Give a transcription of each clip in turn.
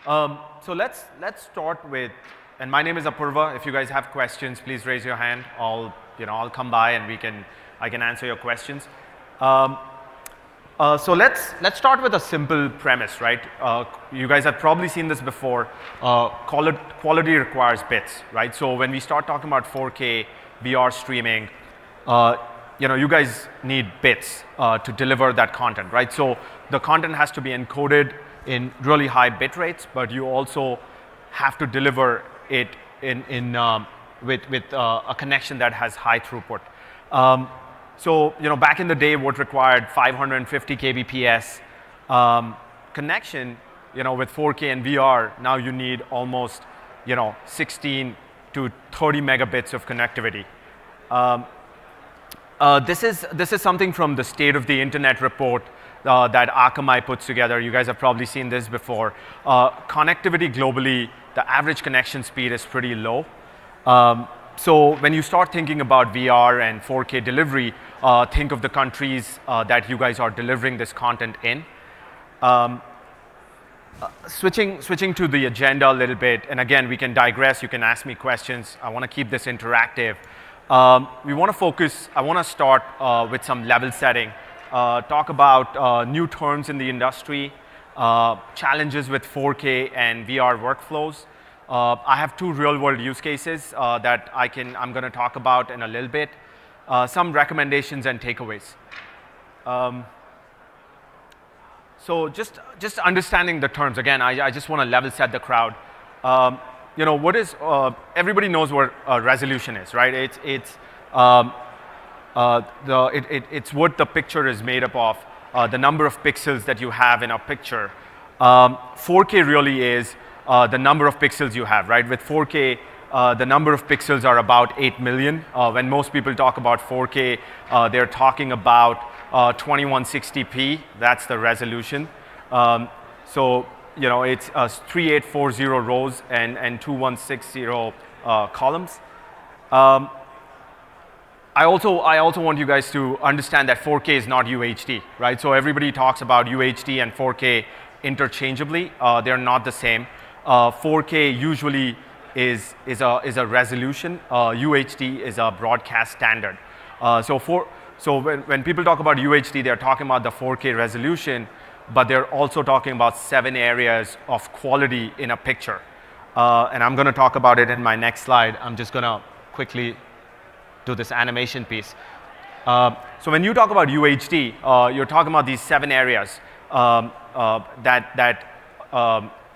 So let's start with, and my name is Apurva. If you guys have questions, please raise your hand. I'll come by and I can answer your questions. So let's start with a simple premise, right? You guys have probably seen this before. Quality requires bits, right? So when we start talking about 4K VR streaming, you guys need bits to deliver that content, right? So the content has to be encoded in really high bit rates, but you also have to deliver it with a connection that has high throughput. So back in the day, what required 550 kbps connection, with 4K and VR, now you need almost 16 to 30 megabits of connectivity. This is something from the State of the Internet report that Akamai puts together. You guys have probably seen this before. Connectivity globally, the average connection speed is pretty low. So when you start thinking about VR and 4K delivery, think of the countries that you guys are delivering this content in. Switching to the agenda a little bit, and again, we can digress. You can ask me questions. I want to keep this interactive. We want to focus. I want to start with some level setting. Talk about new terms in the industry, challenges with 4K and VR workflows. I have two real-world use cases that I'm going to talk about in a little bit. Some recommendations and takeaways. So just understanding the terms. Again, I just want to level set the crowd. What is everybody knows what resolution is, right? It's what the picture is made up of, the number of pixels that you have in a picture. 4K really is the number of pixels you have, right? With 4K, the number of pixels are about 8 million. When most people talk about 4K, they're talking about 2160p. That's the resolution. So it's 3840 rows and 2160 columns. I also want you guys to understand that 4K is not UHD, right? So everybody talks about UHD and 4K interchangeably. They're not the same. 4K usually is a resolution. UHD is a broadcast standard. So when people talk about UHD, they're talking about the 4K resolution, but they're also talking about 7 areas of quality in a picture. And I'm going to talk about it in my next slide. I'm just going to quickly do this animation piece. So when you talk about UHD, you're talking about these 7 areas that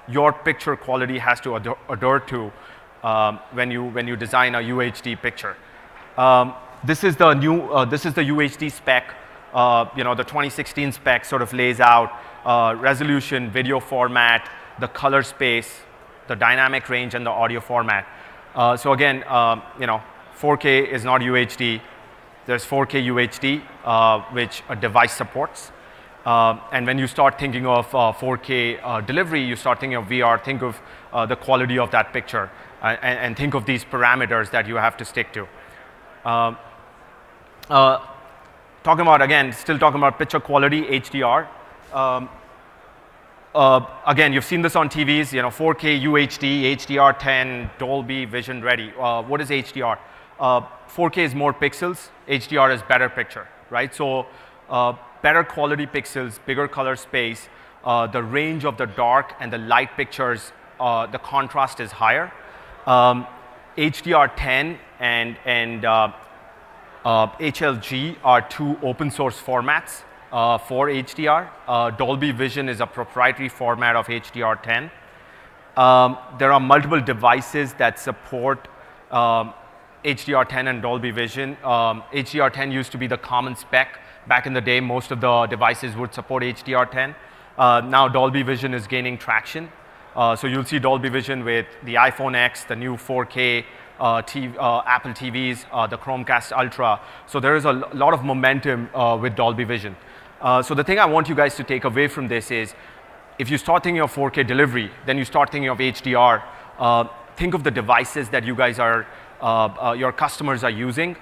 your picture quality has to adhere to when you design a UHD picture. This is the UHD spec. The 2016 spec sort of lays out resolution, video format, the color space, the dynamic range, and the audio format. So again, 4K is not UHD. There's 4K UHD, which a device supports. And when you start thinking of 4K delivery, you start thinking of VR, think of the quality of that picture, and think of these parameters that you have to stick to. Still talking about picture quality, HDR. Again, you've seen this on TVs, 4K UHD, HDR10, Dolby Vision ready. What is HDR? 4K is more pixels, HDR is better picture, right? So better quality pixels, bigger color space, the range of the dark and the light pictures, the contrast is higher. HDR10 and HLG are two open source formats for HDR. Dolby Vision is a proprietary format of HDR10. There are multiple devices that support HDR10 and Dolby Vision. HDR10 used to be the common spec. Back in the day, most of the devices would support HDR10. Now Dolby Vision is gaining traction. So you'll see Dolby Vision with the iPhone X, the new 4K Apple TVs, the Chromecast Ultra. So there is a lot of momentum with Dolby Vision. So the thing I want you guys to take away from this is, if you start thinking of 4K delivery, then you start thinking of HDR. Think of the devices that you guys are, your customers are using.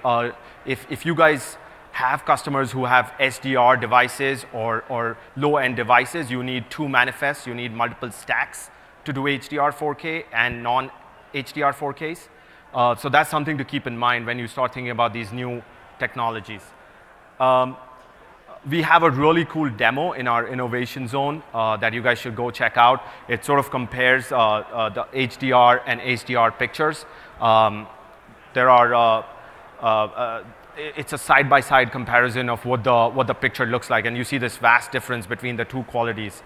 If you guys have customers who have SDR devices or low-end devices, you need two manifests, you need multiple stacks to do HDR 4K and non-HDR 4Ks. So that's something to keep in mind when you start thinking about these new technologies. We have a really cool demo in our innovation zone that you guys should go check out. It sort of compares the HDR and HDR pictures. It's a side-by-side comparison of what the picture looks like, and you see this vast difference between the two qualities.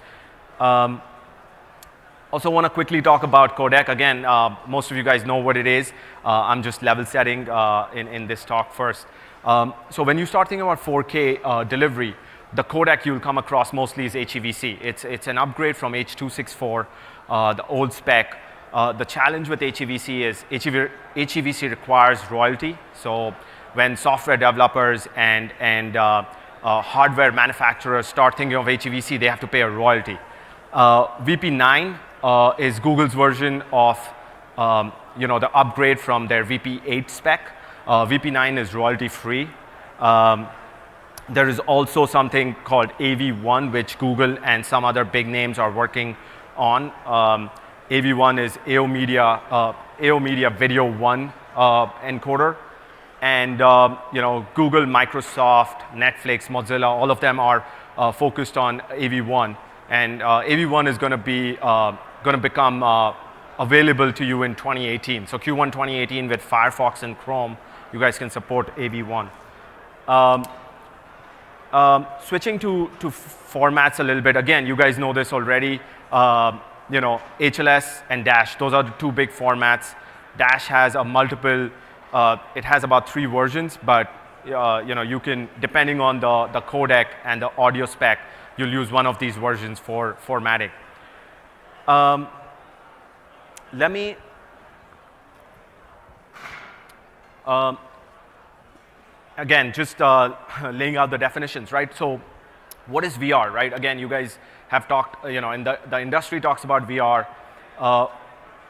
Also want to quickly talk about codec. Again, most of you guys know what it is. I'm just level setting in this talk first. So when you start thinking about 4K delivery, the codec you'll come across mostly is HEVC. It's an upgrade from H.264, the old spec. The challenge with HEVC is HEVC requires royalty. So when software developers and hardware manufacturers start thinking of HEVC, they have to pay a royalty. VP9 is Google's version of the upgrade from their VP8 spec. VP9 is royalty free. There is also something called AV1, which Google and some other big names are working on. AV1 is AO Media Video 1 encoder. And Google, Microsoft, Netflix, Mozilla, all of them are focused on AV1. And AV1 is going to become available to you in 2018. So Q1 2018 with Firefox and Chrome, you guys can support AV1. Switching to formats a little bit. Again, you guys know this already. HLS and Dash, those are the two big formats. Dash has it has about 3 versions, but you can, depending on the codec and the audio spec, you'll use one of these versions for formatting. Let me again just laying out the definitions, right? So what is VR, right? Again, you guys have talked, and the industry talks about VR.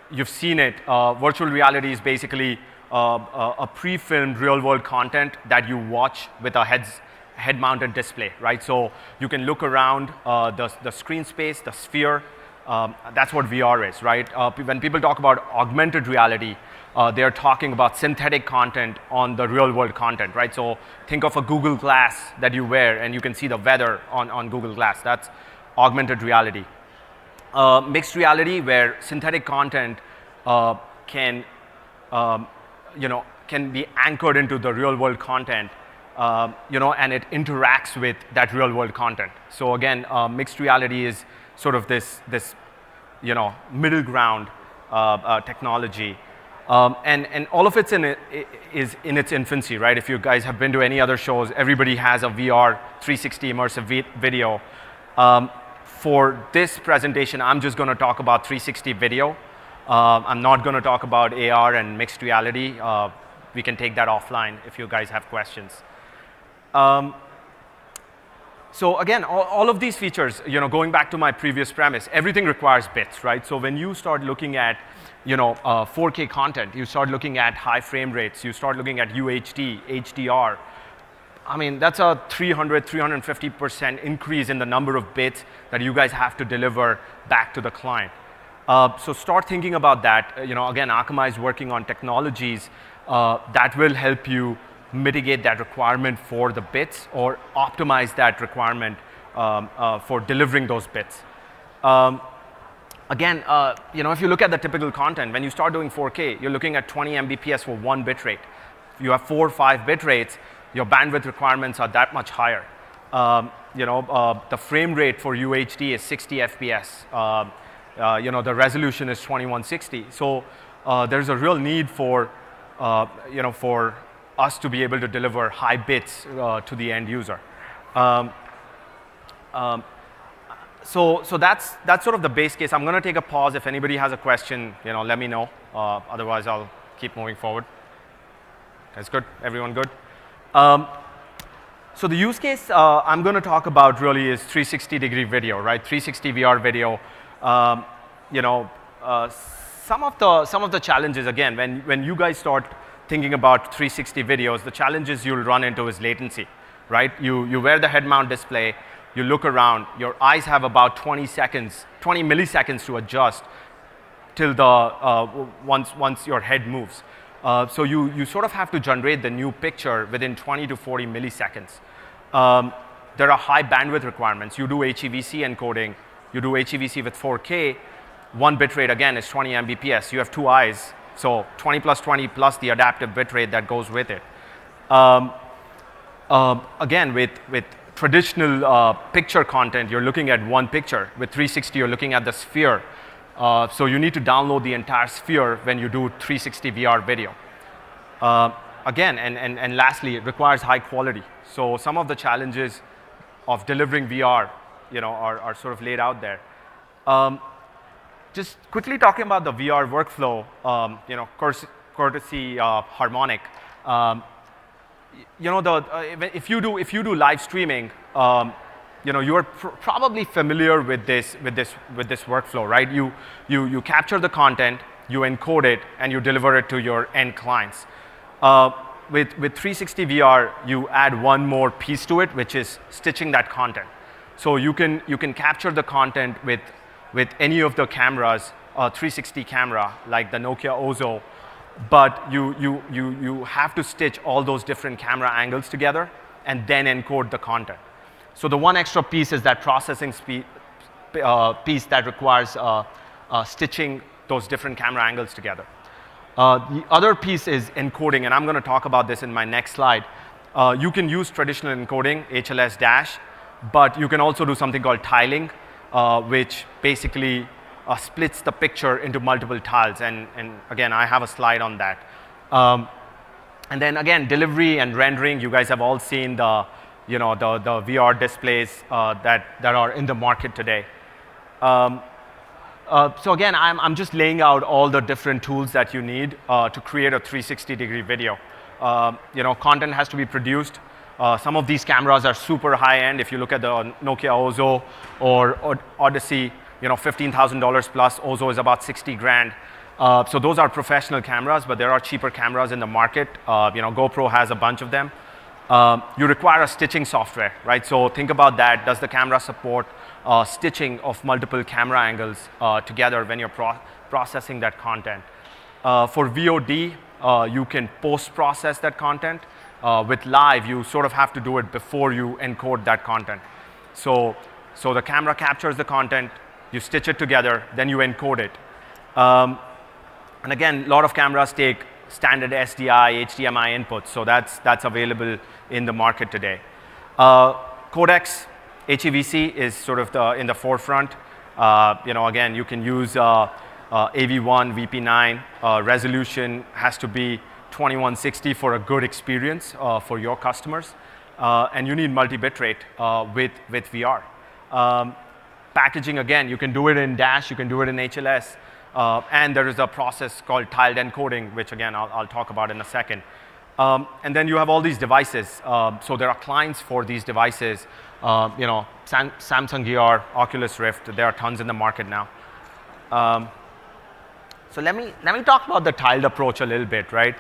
You've seen it. Virtual reality is basically a pre-filmed real-world content that you watch with a head-mounted display, right? So you can look around the screen space, the sphere. That's what VR is, right? When people talk about augmented reality, they're talking about synthetic content on the real-world content, right? So think of a Google Glass that you wear, and you can see the weather on Google Glass. That's augmented reality. Mixed reality, where synthetic content can be anchored into the real-world content, and it interacts with that real-world content. So again, mixed reality is sort of this middle ground technology, and all of it's is in its infancy, right? If you guys have been to any other shows, everybody has a VR 360 immersive video. For this presentation, I'm just going to talk about 360 video. I'm not going to talk about AR and mixed reality. We can take that offline if you guys have questions. So again, all of these features, going back to my previous premise, everything requires bits, right? So when you start looking at 4K content, you start looking at high frame rates, you start looking at UHD, HDR. I mean, that's a 350% increase in the number of bits that you guys have to deliver back to the client. So start thinking about that. Again, Akamai is working on technologies that will help you mitigate that requirement for the bits or optimize that requirement for delivering those bits. Again, if you look at the typical content, when you start doing 4K, you're looking at 20 Mbps for 1 bit rate. If you have 4 or 5 bit rates, your bandwidth requirements are that much higher. The frame rate for UHD is 60 FPS. The resolution is 2160. So there's a real need for us to be able to deliver high bits to the end user. So that's sort of the base case. I'm going to take a pause. If anybody has a question, let me know. Otherwise, I'll keep moving forward. That's good. Everyone good? So the use case I'm going to talk about really is 360-degree video, right? 360 VR video. Some of the challenges, again, when you guys start thinking about 360 videos, the challenges you'll run into is latency, right? You wear the head mount display, you look around, your eyes have about 20 milliseconds to adjust till once your head moves. So you sort of have to generate the new picture within 20 to 40 milliseconds. There are high bandwidth requirements. You do HEVC encoding, you do HEVC with 4K, one bitrate again is 20 Mbps. You have two eyes, so 20 plus the adaptive bitrate that goes with it. Again, with traditional picture content, you're looking at one picture. With 360, you're looking at the sphere. So you need to download the entire sphere when you do 360 VR video. Again, and lastly, it requires high quality. So some of the challenges of delivering VR, are sort of laid out there. Just quickly talking about the VR workflow, courtesy Harmonic. If you do live streaming, you are probably familiar with this workflow, right? You capture the content, you encode it, and you deliver it to your end clients. With 360 VR, you add one more piece to it, which is stitching that content. So you can capture the content with any of the cameras, 360 camera like the Nokia Ozo, but you have to stitch all those different camera angles together and then encode the content. So the one extra piece is that processing piece that requires stitching those different camera angles together. The other piece is encoding, and I'm going to talk about this in my next slide. You can use traditional encoding, HLS-, but you can also do something called tiling, which basically splits the picture into multiple tiles. And again, I have a slide on that. And then again, delivery and rendering. You guys have all seen the VR displays that are in the market today. So again, I'm just laying out all the different tools that you need to create a 360-degree video. Content has to be produced. Some of these cameras are super high-end. If you look at the Nokia Ozo or Odyssey, $15,000 plus. Ozo is about 60 grand. So those are professional cameras, but there are cheaper cameras in the market. GoPro has a bunch of them. You require a stitching software, right? So think about that. Does the camera support stitching of multiple camera angles together when you're processing that content? For VOD, you can post-process that content. With live, you sort of have to do it before you encode that content. So the camera captures the content, you stitch it together, then you encode it. And again, a lot of cameras take standard SDI, HDMI inputs, so that's available in the market today. Codecs, HEVC is sort of in the forefront. Again, you can use AV1, VP9. Resolution has to be 2160 for a good experience for your customers. And you need multi-bitrate with VR. Packaging, again, you can do it in Dash, you can do it in HLS. And there is a process called tiled encoding, which again, I'll talk about in a second. And then you have all these devices. So there are clients for these devices. Samsung Gear, Oculus Rift, there are tons in the market now. So let me talk about the tiled approach a little bit, right?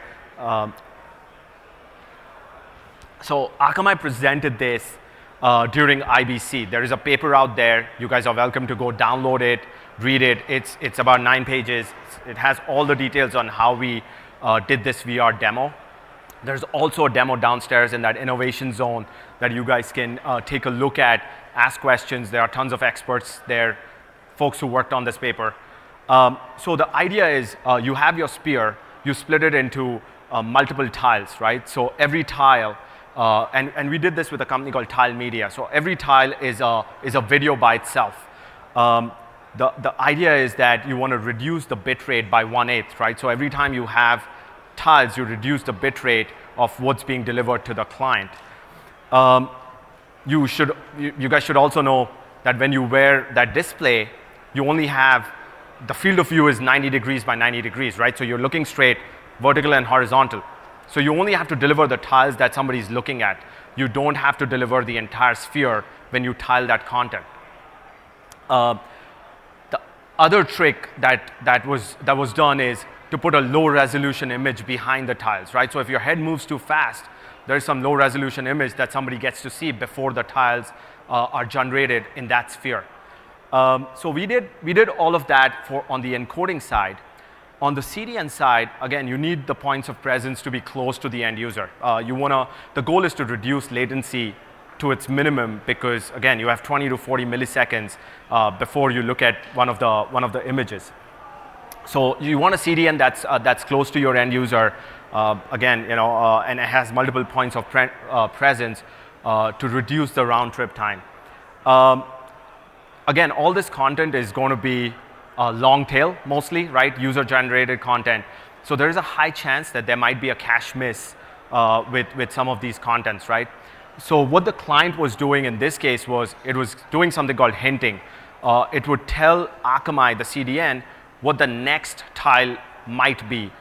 So Akamai presented this during IBC. There is a paper out there. You guys are welcome to go download it, read it. It's about 9 pages. It has all the details on how we did this VR demo. There's also a demo downstairs in that innovation zone that you guys can take a look at, ask questions. There are tons of experts there, folks who worked on this paper. So the idea is you have your sphere, you split it into multiple tiles, right? So every tile, and we did this with a company called Tile Media. So every tile is a video by itself. The idea is that you want to reduce the bit rate by 1/8, right? So every time you have tiles, you reduce the bit rate of what's being delivered to the client. You guys should also know that when you wear that display, you only have, the field of view is 90 degrees by 90 degrees, right? So you're looking straight, vertical and horizontal. So you only have to deliver the tiles that somebody's looking at. You don't have to deliver the entire sphere when you tile that content. The other trick that was done is to put a low resolution image behind the tiles, right? So if your head moves too fast, there's some low resolution image that somebody gets to see before the tiles are generated in that sphere. So we did all of that on the encoding side. On the CDN side, again, you need the points of presence to be close to the end user. The goal is to reduce latency to its minimum because, again, you have 20 to 40 milliseconds before you look at one of the images. So you want a CDN that's close to your end user, again, and it has multiple points of presence to reduce the round trip time. Again, all this content is going to be long tail mostly, right? User-generated content. So there is a high chance that there might be a cache miss with some of these contents, right? So what the client was doing in this case was it was doing something called hinting. It would tell Akamai, the CDN, what the next tile might be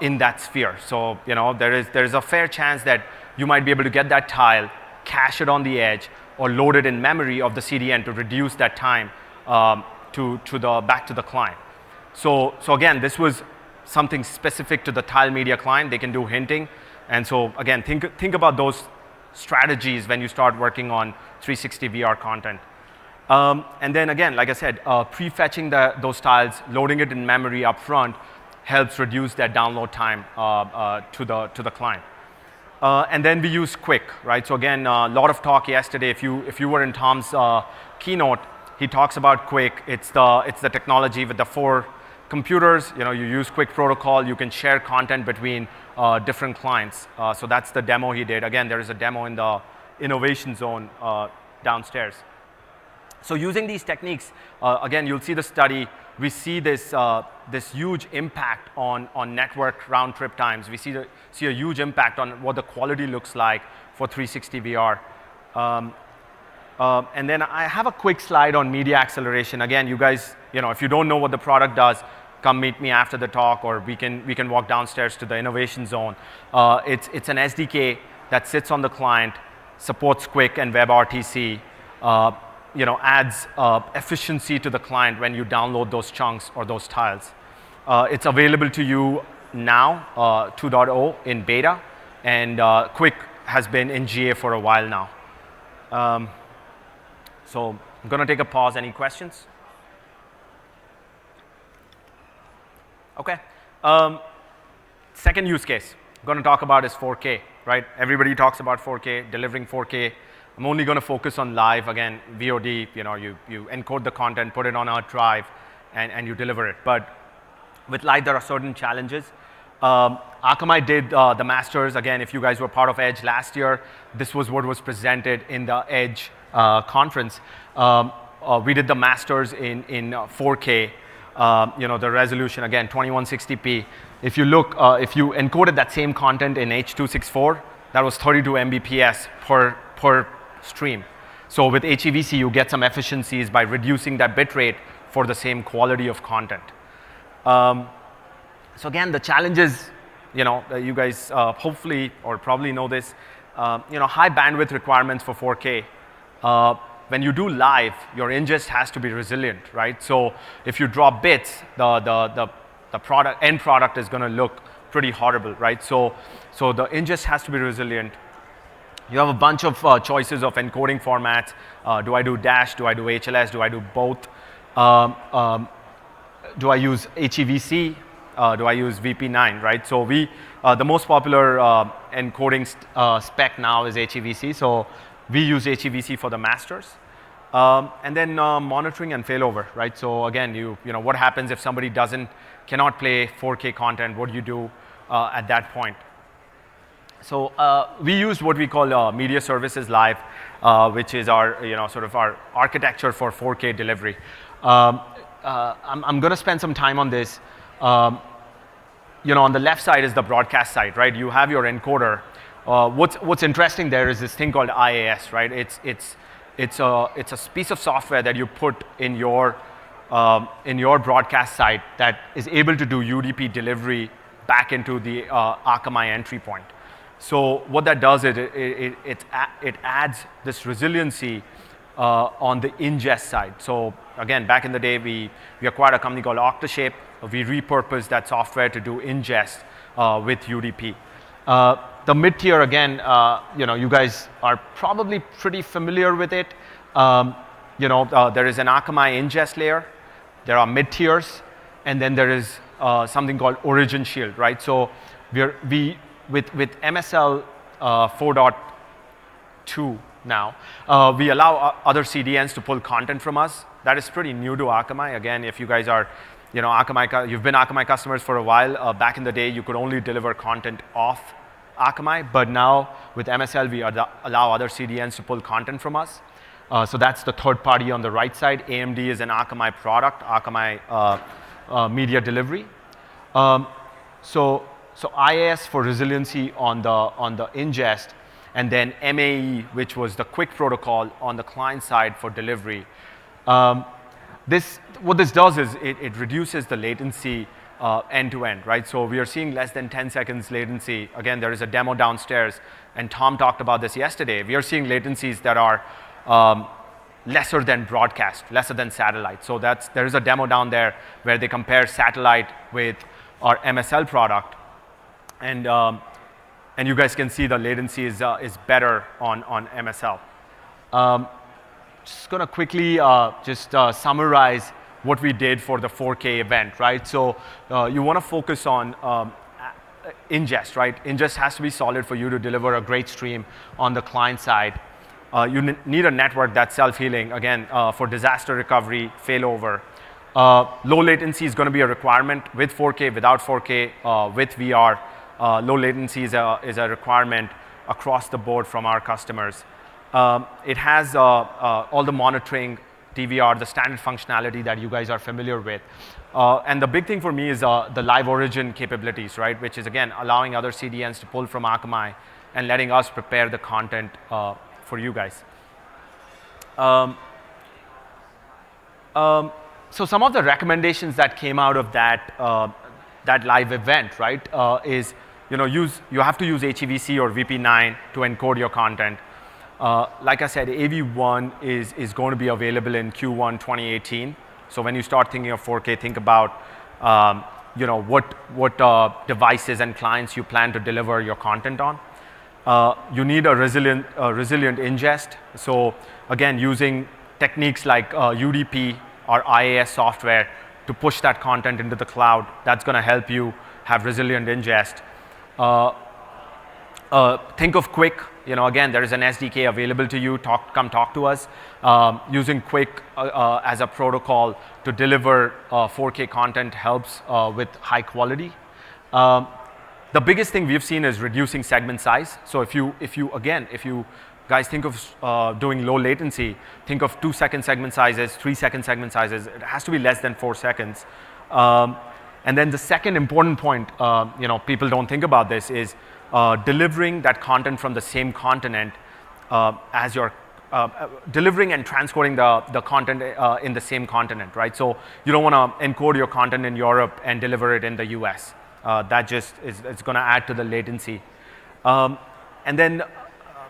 in that sphere. So there is a fair chance that you might be able to get that tile, cache it on the edge, or load it in memory of the CDN to reduce that time back to the client. So again, this was something specific to the tile media client. They can do hinting, and so again, think about those strategies when you start working on 360 VR content. And then again, like I said, prefetching those tiles, loading it in memory up front helps reduce that download time to the client. And then we use Quick, right? So again, a lot of talk yesterday. If you were in Tom's keynote, he talks about Quick. It's the technology with the 4 computers. You use Quick protocol. You can share content between different clients. So that's the demo he did. Again, there is a demo in the innovation zone downstairs. So using these techniques, again, you'll see the study. We see this huge impact on network round trip times. We see a huge impact on what the quality looks like for 360 VR. And then I have a quick slide on media acceleration. Again, you guys, if you don't know what the product does, come meet me after the talk, or we can walk downstairs to the innovation zone. It's an SDK that sits on the client, supports Quick and WebRTC. Adds efficiency to the client when you download those chunks or those tiles. It's available to you now, 2.0 in beta, and Quick has been in GA for a while now. So I'm going to take a pause. Any questions? Okay. Second use case I'm going to talk about is 4K, right? Everybody talks about 4K, delivering 4K. I'm only going to focus on live. Again, VOD, you encode the content, put it on a drive, and you deliver it. But with live, there are certain challenges. Akamai did the masters. Again, if you guys were part of Edge last year, this was what was presented in the Edge conference. We did the masters in 4K. The resolution, again, 2160p. If you look, if you encoded that same content in H.264, that was 32 Mbps per stream. So with HEVC, you get some efficiencies by reducing that bit rate for the same quality of content. So again, the challenges, you guys hopefully or probably know this, high bandwidth requirements for 4K. When you do live, your ingest has to be resilient, right? So if you drop bits, the end product is going to look pretty horrible, right? So the ingest has to be resilient. You have a bunch of choices of encoding formats. Do I do dash? Do I do HLS? Do I do both? Do I use HEVC? Do I use VP9, right? So the most popular encoding spec now is HEVC. So we use HEVC for the masters. And then monitoring and failover, right? So again, what happens if somebody cannot play 4K content? What do you do at that point? So we used what we call Media Services Live, which is our sort of our architecture for 4K delivery. I'm going to spend some time on this. On the left side is the broadcast side, right? You have your encoder. What's interesting there is this thing called IAS, right? It's a piece of software that you put in your broadcast site that is able to do UDP delivery back into the Akamai entry point. So what that does is it adds this resiliency on the ingest side. So again, back in the day, we acquired a company called Octoshape. We repurposed that software to do ingest with UDP. The mid-tier, again, you guys are probably pretty familiar with it. there is an Akamai ingest layer, there are mid tiers, and then there is something called origin shield, right? So with MSL 4.2 now, we allow other CDNs to pull content from us. That is pretty new to Akamai. Again, if you guys are, you've been Akamai customers for a while. Back in the day, you could only deliver content off Akamai, but now with MSL, we allow other CDNs to pull content from us. So that's the third party on the right side. AMD is an Akamai product, Akamai media delivery. So IaaS for resiliency on the ingest, and then MAE, which was the quick protocol on the client side for delivery. What this does is it reduces the latency end to end, right? So we are seeing less than 10 seconds latency. Again, there is a demo downstairs, and Tom talked about this yesterday. We are seeing latencies that are lesser than broadcast, lesser than satellite. So there is a demo down there where they compare satellite with our MSL product, and you guys can see the latency is better on MSL. Just gonna quickly summarize what we did for the 4K event, right? So you want to focus on ingest, right? Ingest has to be solid for you to deliver a great stream on the client side. You need a network that's self-healing, again, for disaster recovery, failover. Low latency is going to be a requirement with 4K, without 4K, with VR. Low latency is a requirement across the board from our customers. It has all the monitoring, DVR, the standard functionality that you guys are familiar with. And the big thing for me is the live origin capabilities, right? Which is, again, allowing other CDNs to pull from Akamai and letting us prepare the content for you guys. So some of the recommendations that came out of that live event, right, is you have to use HEVC or VP9 to encode your content. Like I said, AV1 is going to be available in Q1 2018. So when you start thinking of 4K, think about what devices and clients you plan to deliver your content on. You need a resilient ingest. So again, using techniques like UDP or IaaS software to push that content into the cloud, that's going to help you have resilient ingest. Think of Quick. Again, there is an SDK available to you. Come talk to us. Using Quick as a protocol to deliver 4K content helps with high quality. The biggest thing we've seen is reducing segment size. So if you guys think of doing low latency, think of 2-second segment sizes, 3-second segment sizes. It has to be less than 4 seconds. And then the second important point, people don't think about this, is delivering that content from the same continent as your delivering and transcoding the content in the same continent, right? So you don't want to encode your content in Europe and deliver it in the US. That just it's going to add to the latency. And then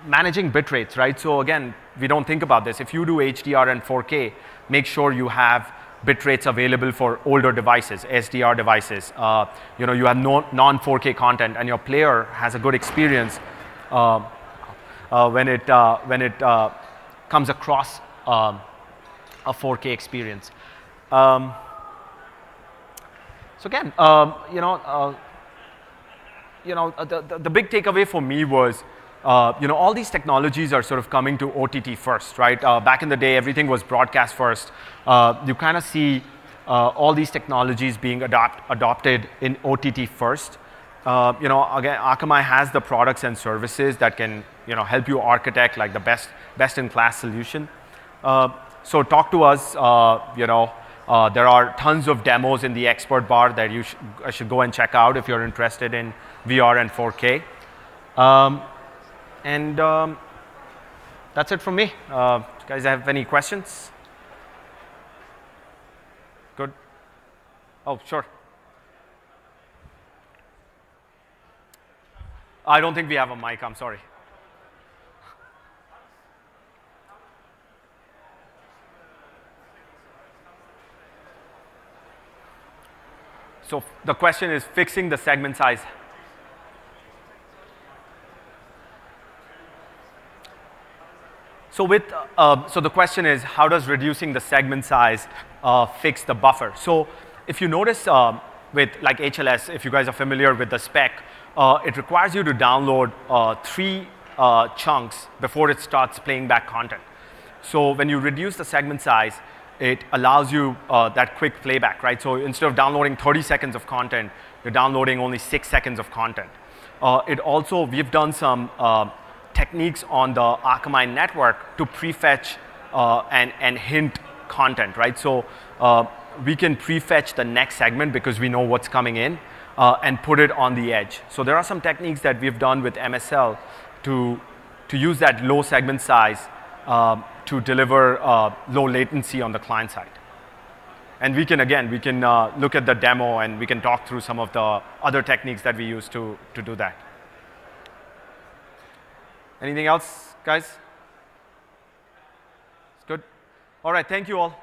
managing bit rates, right? So again, we don't think about this. If you do HDR and 4K, make sure you have bit rates available for older devices, SDR devices. You have non-4K content, and your player has a good experience when it comes across a 4K experience. So again, the big takeaway for me was, all these technologies are sort of coming to OTT first, right? Back in the day, everything was broadcast first. You kind of see all these technologies being adopted in OTT first. Again, Akamai has the products and services that can, help you architect like the best-in-class solution. So talk to us. There are tons of demos in the expert bar that you should go and check out if you're interested in VR and 4K. And that's it from me. You guys have any questions? Good. Oh, sure. I don't think we have a mic. I'm sorry. So the question is fixing the segment size. So the question is, how does reducing the segment size fix the buffer? So if you notice with like HLS, if you guys are familiar with the spec, it requires you to download 3 chunks before it starts playing back content. So when you reduce the segment size, it allows you that quick playback, right? So instead of downloading 30 seconds of content, you're downloading only 6 seconds of content. We've done some techniques on the Akamai network to prefetch and hint content, right? So we can prefetch the next segment because we know what's coming in and put it on the edge. So there are some techniques that we've done with MSL to use that low segment size to deliver low latency on the client side. And we can look at the demo and we can talk through some of the other techniques that we use to do that. Anything else, guys? It's good? All right, thank you all.